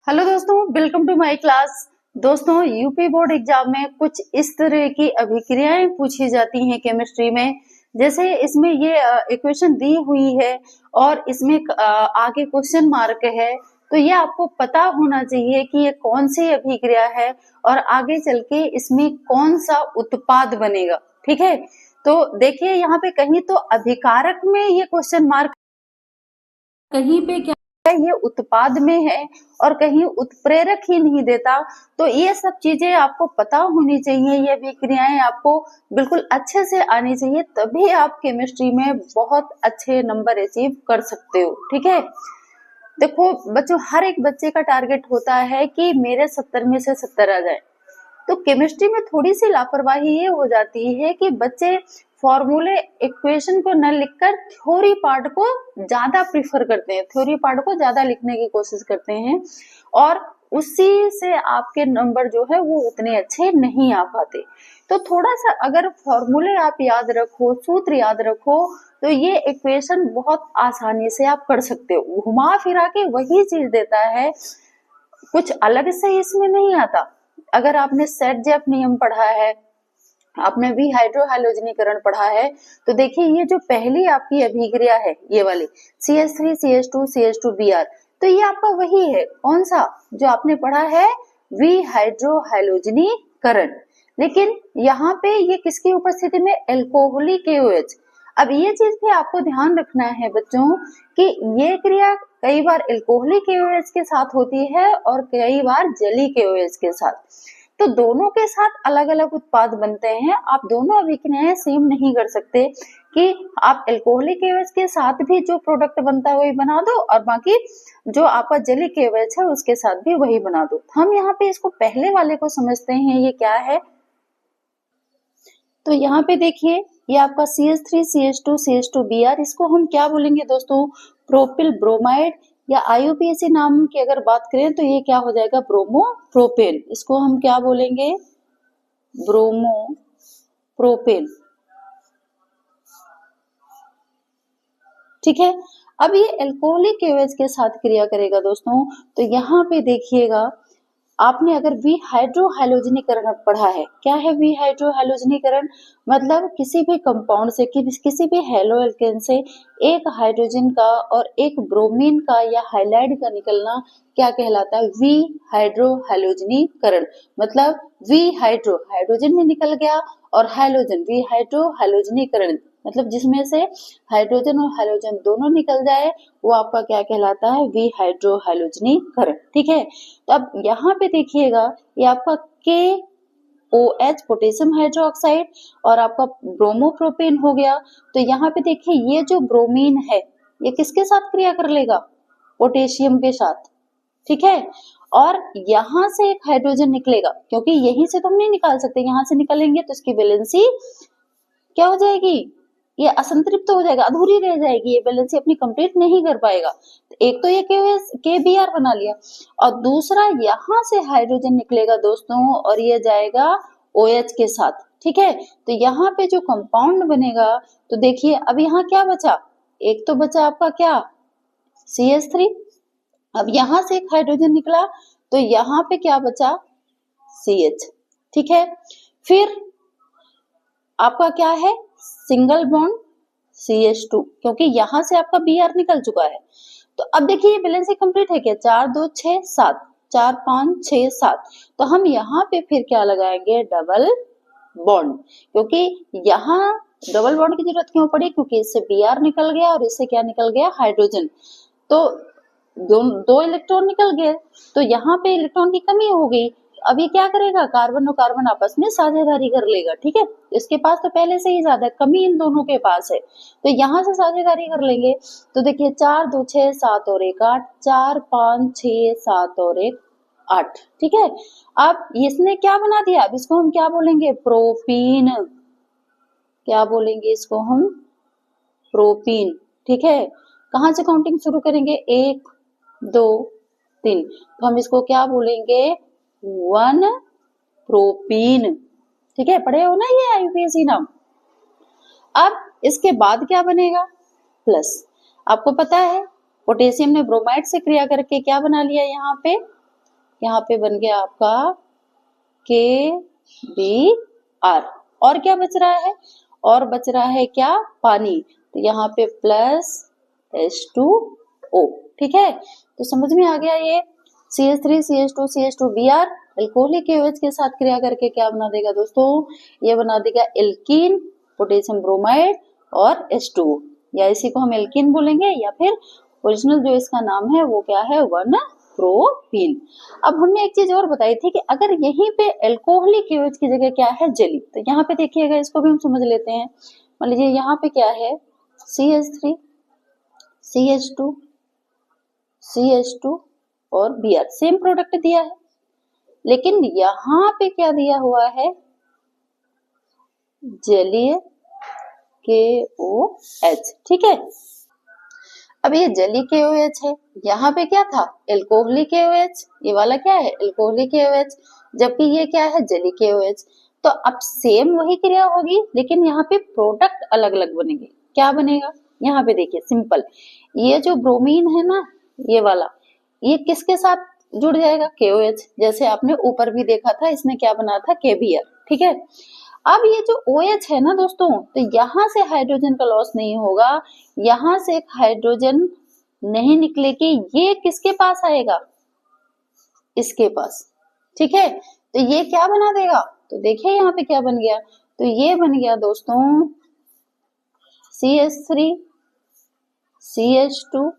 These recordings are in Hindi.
हेलो दोस्तों, वेलकम टू माय क्लास। दोस्तों, यूपी बोर्ड एग्जाम में कुछ इस तरह की अभिक्रियाएं पूछी जाती हैं केमिस्ट्री में। जैसे इसमें ये इक्वेशन दी हुई है और इसमें आगे क्वेश्चन मार्क है, तो ये आपको पता होना चाहिए कि ये कौन सी अभिक्रिया है और आगे चल के इसमें कौन सा उत्पाद बनेगा। ठीक है, तो देखिए यहाँ पे कहीं तो अभिकारक में ये क्वेश्चन मार्क, कहीं पे क्या है ये उत्पाद में है और कहीं उत्प्रेरक ही नहीं देता। तो ये सब चीजें आपको पता होनी चाहिए, ये विक्रियाएं आपको बिल्कुल अच्छे से आनी चाहिए, तभी आप केमिस्ट्री में बहुत अच्छे नंबर अचीव कर सकते हो। ठीक है, देखो बच्चों, हर एक बच्चे का टारगेट होता है कि मेरे 70 में से 70 आ जाए। तो केमिस्ट्री में थोड़ी सी लापरवाही ये हो जाती है कि बच्चे फॉर्मूले इक्वेशन को न लिखकर थ्योरी पार्ट को ज्यादा प्रीफर करते हैं, थ्योरी पार्ट को ज्यादा लिखने की कोशिश करते हैं और उसी से आपके नंबर जो है वो उतने अच्छे नहीं आ पाते। तो थोड़ा सा अगर फॉर्मूले आप याद रखो, सूत्र याद रखो, तो ये इक्वेशन बहुत आसानी से आप कर सकते हो। घुमा फिरा के वही चीज देता है, कुछ अलग से इसमें नहीं आता। अगर आपने सेट जेप नियम पढ़ा है, आपने भी हाइड्रोहाइलोजनीकरण पढ़ा है, तो देखिए ये जो पहली आपकी अभिक्रिया है ये वाली CH3 CH2 CH2 Br, तो ये आपका वही है। कौन सा जो आपने पढ़ा है? विहाइड्रोहाइलोजनीकरण। लेकिन यहाँ पे ये किसकी उपस्थिति में? Alcoholic KOH। अब ये चीज भी आपको ध्यान रखना है बच्चों कि ये क्रिया कई बार एल्कोहलिक KOH के साथ होती है और कई बार जली KOH के साथ। तो दोनों के साथ अलग अलग उत्पाद बनते हैं। आप दोनों अभिक्रियाएं सेम नहीं कर सकते कि आप एल्कोहलिक KOH के साथ भी जो प्रोडक्ट बनता है वही बना दो और बाकी जो आपका जली KOH है उसके साथ भी वही बना दो। हम यहाँ पे इसको पहले वाले को समझते हैं, ये क्या है। तो यहाँ पे देखिए ये आपका CH3 CH2 CH2 Br, इसको हम क्या बोलेंगे दोस्तों? प्रोपिल ब्रोमाइड, या IUPAC नाम की अगर बात करें तो ये क्या हो जाएगा? Bromo propane. इसको हम क्या बोलेंगे? Bromo propane. ठीक है, अब ये एल्कोहलिक KOH के साथ क्रिया करेगा दोस्तों। तो यहाँ पे देखिएगा, आपने अगर विहाइड्रोहाइलोजनीकरण पढ़ा है, क्या है विहाइड्रोहाइलोजनीकरण? मतलब किसी भी कंपाउंड से, किसी भी हेलो एल्केन से एक हाइड्रोजन का और एक ब्रोमीन का या हाइलाइड का निकलना क्या कहलाता है? विहाइड्रोहाइलोजनीकरण। मतलब विहाइड्रो, हाइड्रोजन भी निकल गया और हाइलोजन, विहाइड्रोहाइलोजनीकरण मतलब जिसमें से हाइड्रोजन और हाइलोजन दोनों निकल जाए, वो आपका क्या कहलाता है? विहाइड्रोहाइलोजनीकरण। ठीक है, तो अब यहाँ पे देखिएगा ये आपका KOH पोटेशियम हाइड्रोक्साइड और आपका ब्रोमोप्रोपेन हो गया। तो यहाँ पे देखिए ये जो ब्रोमीन है ये किसके साथ क्रिया कर लेगा? पोटेशियम के साथ। ठीक है, और यहाँ से एक हाइड्रोजन निकलेगा, क्योंकि यहीं से तो हम नहीं निकाल सकते, यहाँ से निकलेंगे तो इसकी वैलेंसी क्या हो जाएगी? ये असंतृप्त हो जाएगा, अधूरी रह जाएगी, ये वैलेंसी अपनी कंप्लीट नहीं कर पाएगा। तो एक तो ये KBr बना लिया और दूसरा यहाँ से हाइड्रोजन निकलेगा दोस्तों और ये जाएगा OH के साथ। ठीक है, तो यहाँ पे जो कंपाउंड बनेगा, तो देखिए अब यहाँ क्या बचा? एक तो बचा आपका क्या? CH3। अब यहाँ से एक हाइड्रोजन निकला तो यहाँ पे क्या बचा? CH। ठीक है, फिर आपका क्या है? सिंगल बॉन्ड CH2, क्योंकि यहां से आपका Br निकल चुका है। तो अब देखिए ये बैलेंस कंप्लीट है क्या? 4 2 6 7, 4 5 6 7। तो हम यहाँ पे फिर क्या लगाएंगे? Double bond. क्योंकि यहाँ डबल बॉन्ड की जरूरत क्यों पड़ी? क्योंकि इससे Br निकल गया और इससे क्या निकल गया? हाइड्रोजन। तो दो इलेक्ट्रॉन निकल गए, तो यहाँ पे इलेक्ट्रॉन की कमी हो गई। अब ये क्या करेगा? कार्बन और कार्बन आपस में साझेदारी कर लेगा। ठीक है, इसके पास तो पहले से ही ज्यादा कमी इन दोनों के पास है, तो यहाँ से साझेदारी कर लेंगे। तो देखिए 4 2 6 7 और 1 8, 4 5 6 7 और 1 8। ठीक है, अब इसने क्या बना दिया? अब इसको हम क्या बोलेंगे? प्रोपीन। क्या बोलेंगे इसको हम? प्रोपीन। ठीक है, कहां से काउंटिंग शुरू करेंगे? 1 2 3, तो हम इसको क्या बोलेंगे? 1 प्रोपीन। ठीक है, पढ़े हो ना ये IUPAC नाम। अब इसके बाद क्या बनेगा? प्लस। आपको पता है पोटेशियम ने ब्रोमाइड से क्रिया करके क्या बना लिया? यहाँ पे यहाँ पे बन गया आपका KBr। और क्या बच रहा है, और बच रहा है क्या, पानी। तो यहाँ पे प्लस H2O। ठीक है, तो समझ में आ गया ये CH3 CH2 CH2Br alcoholic KOH के साथ क्रिया करके क्या बना देगा दोस्तों, ये बना देगा एल्कीन, पोटेशियम ब्रोमाइड और H2O, या इसी को हम एल्कीन बोलेंगे, या फिर ओरिजिनल जो इसका नाम है वो क्या है, 1-प्रोपीन। अब हमने एक चीज और बताई थी कि अगर यहीं पे एल्कोहलिक KOH की जगह क्या है, जेली, तो यहाँ पे देखिएगा, इसको भी हम समझ लेते हैं। मान लीजिए यहाँ पे क्या है, CH3 CH2 CH2 और Br, सेम प्रोडक्ट दिया है, लेकिन यहाँ पे क्या दिया हुआ है, जलीय KOH। ठीक है, अब ये जलीय KOH है, यहाँ पे क्या था, एल्कोहलिक KOH, ये वाला क्या है, एल्कोहलिक KOH, जबकि ये क्या है, जलीय KOH। तो अब सेम वही क्रिया होगी, लेकिन यहाँ पे प्रोडक्ट अलग अलग बनेंगे। क्या बनेगा, यहाँ पे देखिए सिंपल, ये जो ब्रोमीन है ना, ये वाला, ये किसके साथ जुड़ जाएगा, KOH। जैसे आपने ऊपर भी देखा था, इसने क्या बना था, KBr। ठीक है, अब ये जो OH है ना दोस्तों, तो यहाँ से हाइड्रोजन का लॉस नहीं होगा, यहाँ से एक हाइड्रोजन नहीं निकलेगी, ये किसके पास आएगा, इसके पास। ठीक है, तो ये क्या बना देगा, तो देखिए यहाँ पे क्या बन गया, तो ये बन गया दोस्तों CH3 CH2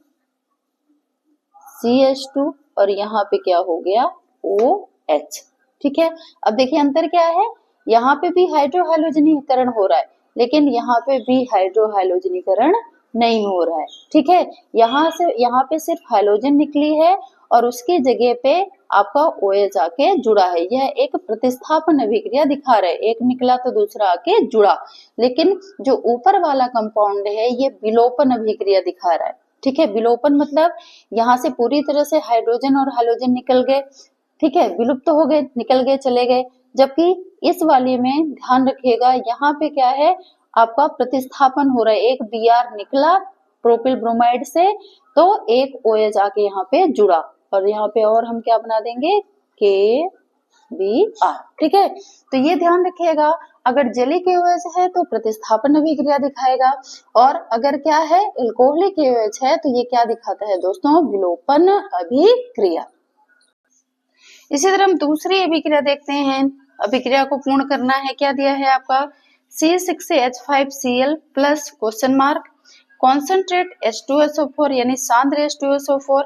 CH2 और यहाँ पे क्या हो गया, OH। ठीक है, अब देखिए अंतर क्या है, यहाँ पे भी हाइड्रोहाइलोजनीकरण हो रहा है, लेकिन यहाँ पे भी हाइड्रोहाइलोजनीकरण नहीं हो रहा है। ठीक है, यहाँ पे सिर्फ हाइलोजन निकली है और उसकी जगह पे आपका OH आके जुड़ा है। यह एक प्रतिस्थापन अभिक्रिया दिखा रहा है, एक निकला तो दूसरा आके जुड़ा, लेकिन जो ऊपर वाला कंपाउंड है ये विलोपन अभिक्रिया दिखा रहा है। ठीक है, विलोपन मतलब यहाँ से पूरी तरह से हाइड्रोजन और हाइलोजन निकल गए, ठीक है, विलुप्त हो गए, निकल गए, चले गए, जबकि इस वाले में ध्यान रखिएगा, यहाँ पे क्या है, आपका प्रतिस्थापन हो रहा है, एक Br निकला प्रोपिल ब्रोमाइड से, तो एक OH आके यहाँ पे जुड़ा, और यहाँ पे और हम क्या बना देंगे, KBr। ठीक है, तो ये ध्यान रखिएगा, अगर जलीय KOH है तो प्रतिस्थापन अभिक्रिया दिखाएगा, और अगर क्या है, एल्कोहलिक KOH है, तो ये क्या दिखाता है दोस्तों, विलोपन अभिक्रिया। इसी तरह हम दूसरी अभिक्रिया देखते हैं, अभिक्रिया को पूर्ण करना है, क्या दिया है आपका, C6H5Cl plus question mark, concentrate H2SO4 यानी सांद्र H2SO4,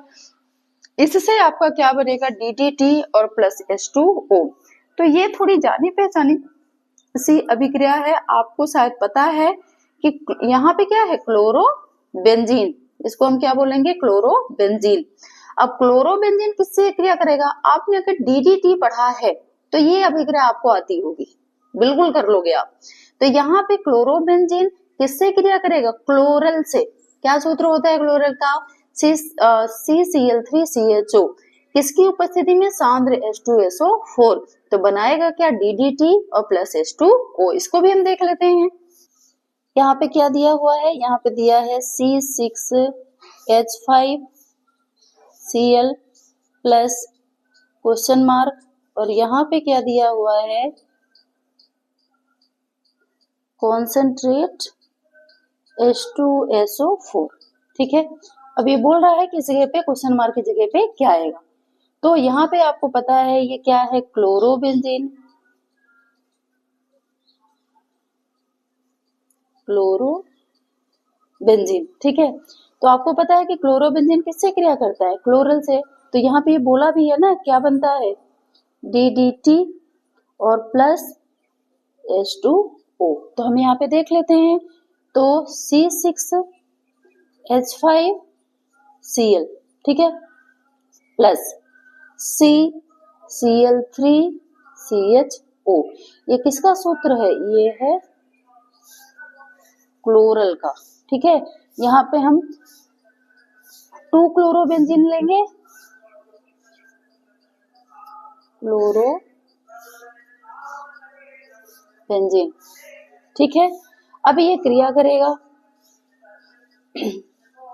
इससे आपका क्या बनेगा, DDT और प्लस H2O। तो ये थोड़ी जानी पहचानी सी अभिक्रिया है, आपको शायद पता है कि यहाँ पे क्या है, क्लोरोबेंजीन, इसको हम क्या बोलेंगे, क्लोरोबेंजीन। अब क्लोरोबेंजीन किससे क्रिया करेगा, आपने अगर DDT पढ़ा है तो ये अभिक्रिया आपको आती होगी, बिल्कुल कर लोगे आप। तो यहाँ पे क्लोरोबेंजीन किससे क्रिया करेगा, क्लोरल से। क्या सूत्र होता है क्लोरल का, CCl3CHO, किसकी उपस्थिति में, सांद्र H2SO4, तो बनाएगा क्या, DDT और प्लस H2O। इसको भी हम देख लेते हैं, यहाँ पे क्या दिया हुआ है, यहाँ पे दिया है C6H5Cl प्लस क्वेश्चन मार्क, और यहाँ पे क्या दिया हुआ है, कॉन्सेंट्रेट H2SO4। ठीक है, अब ये बोल रहा है कि इस जगह पे क्वेश्चन मार्क की जगह पे क्या आएगा, तो यहाँ पे आपको पता है ये क्या है, क्लोरोबेंजीन, क्लोरोबेंजीन। ठीक है, तो आपको पता है कि क्लोरोबेंजीन किससे क्रिया करता है, क्लोरल से, तो यहाँ पे ये बोला भी है ना, क्या बनता है, DDT और प्लस H2O। तो हम यहाँ पे देख लेते हैं, तो C6H5Cl, ठीक है, प्लस CCl3CHO, ये किसका सूत्र है, ये है क्लोरल का। ठीक है, यहाँ पे हम 2 क्लोरोबेंजीन लेंगे, क्लोरोबेंजीन। ठीक है, अब ये क्रिया करेगा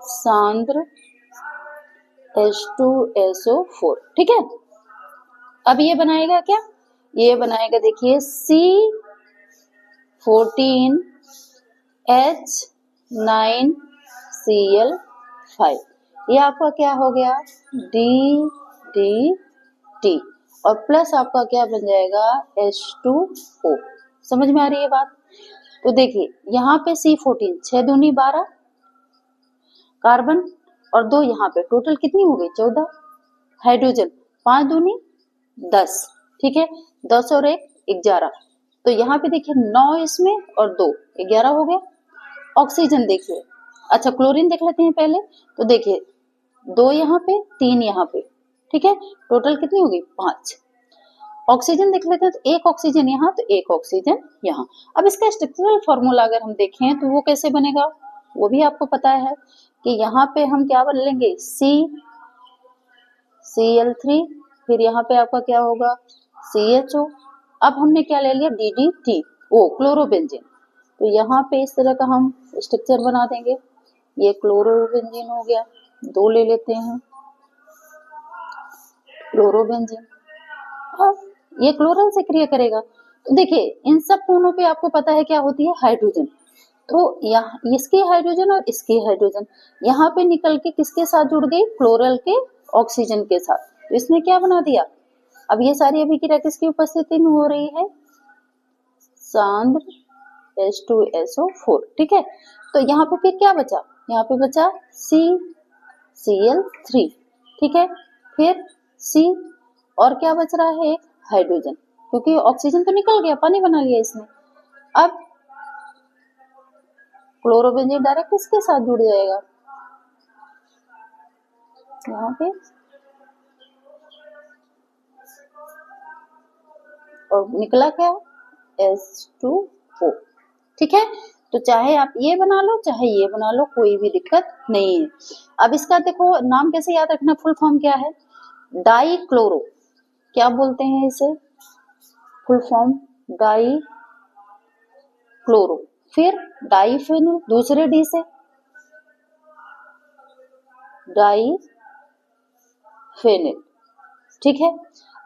सांद्र H2SO4। ठीक है, अब ये बनाएगा क्या, ये बनाएगा देखिए C14H9Cl5, ये आपका क्या हो गया DDT, और प्लस आपका क्या बन जाएगा H2O। समझ में आ रही है बात। तो देखिए यहाँ पे C14 6 दूनी 12 कार्बन और 2 यहाँ पे, टोटल कितनी हो गई 14, हाइड्रोजन 5 दूनी 10, ठीक है 10 और 1 11, तो यहाँ पे देखिए 9 इसमें और 2 11 हो गया। ऑक्सीजन देखिए, अच्छा क्लोरीन देख लेते हैं पहले, तो देखिए 2 यहाँ पे 3 यहाँ पे, ठीक है टोटल कितनी होगी 5। ऑक्सीजन देख लेते हैं, तो एक ऑक्सीजन यहाँ तो एक ऑक्सीजन यहाँ। अब इसका स्ट्रक्चरल फॉर्मूला अगर हम देखें तो वो कैसे बनेगा, वो भी आपको पता है कि यहाँ पे हम क्या बन लेंगे Cl3, फिर यहाँ पे आपका क्या होगा CHO। अब हमने क्या ले लिया DDT, ओ क्लोरोबेंजीन, तो यहाँ पे इस तरह का हम स्ट्रक्चर बना देंगे। ये क्लोरोबेंजीन हो गया, 2 ले लेते हैं क्लोरोबेंजीन। अब ये क्लोरीन से क्रिया करेगा, तो देखिए इन सब कोनों पे आपको पता है क्या होती है हाइड्रोजन, तो यहाँ इसकी हाइड्रोजन और इसकी हाइड्रोजन यहाँ पे निकल के किसके साथ जुड़ गई क्लोरल के ऑक्सीजन के साथ, तो इसने क्या बना दिया। अब ये सारी अभिक्रिया किसकी उपस्थिति में हो रही है, सांद्र H2SO4, ठीक है। तो यहाँ पे फिर क्या बचा, यहाँ पे बचा CCl3, ठीक है, फिर C और क्या बच रहा है एक हाइड्रोजन, क्योंकि ऑक्सीजन तो निकल गया, पानी बना लिया इसने। अब क्लोरोबेंजीन डायरेक्ट किसके साथ जुड़ जाएगा, यहाँ पे, और निकला क्या H2O, ठीक है। तो चाहे आप ये बना लो चाहे ये बना लो, कोई भी दिक्कत नहीं है। अब इसका देखो नाम कैसे याद रखना, फुल फॉर्म क्या है, डाई क्लोरो, क्या बोलते हैं इसे, फुल फॉर्म डाई क्लोरो, फिर डाईफेनिल दूसरे डी से डाईफेनिल, ठीक है।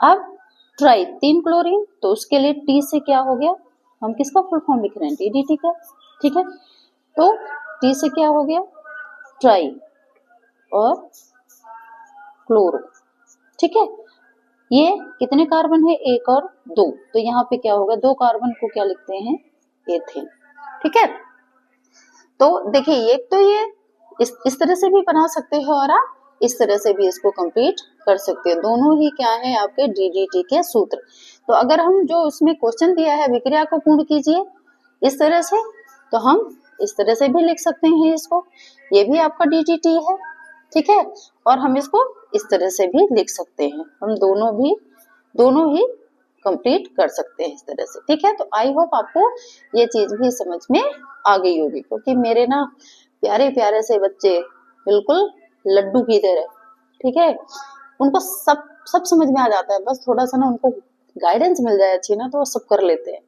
अब ट्राई 3 क्लोरीन, तो उसके लिए टी से क्या हो गया, हम किसका फुल फॉर्म लिख रहे हैं DDT का, ठीक है। तो टी से क्या हो गया ट्राई और क्लोरो, ठीक है। ये कितने कार्बन है 1 और 2, तो यहाँ पे क्या होगा 2 कार्बन को क्या लिखते हैं एथेन, ठीक है। तो देखिए ये तो ये इस तरह से भी बना सकते हो और आप इस तरह से भी इसको कंप्लीट कर सकते हो, दोनों ही क्या है आपके DDT के सूत्र। तो अगर हम जो उसमें क्वेश्चन दिया है विक्रिया को पूर्ण कीजिए इस तरह से, तो हम इस तरह से भी लिख सकते हैं इसको, ये भी आपका DDT है, ठीक है, और हम इसको इस तरह से भी लिख सकते हैं, हम दोनों ही कंप्लीट कर सकते हैं इस तरह से, ठीक है। तो आई होप आपको ये चीज भी समझ में आ गई होगी, क्योंकि मेरे ना प्यारे प्यारे से बच्चे बिल्कुल लड्डू की तरह, ठीक है, उनको सब समझ में आ जाता है, बस थोड़ा सा ना उनको गाइडेंस मिल जाए अच्छी ना तो वो सब कर लेते हैं।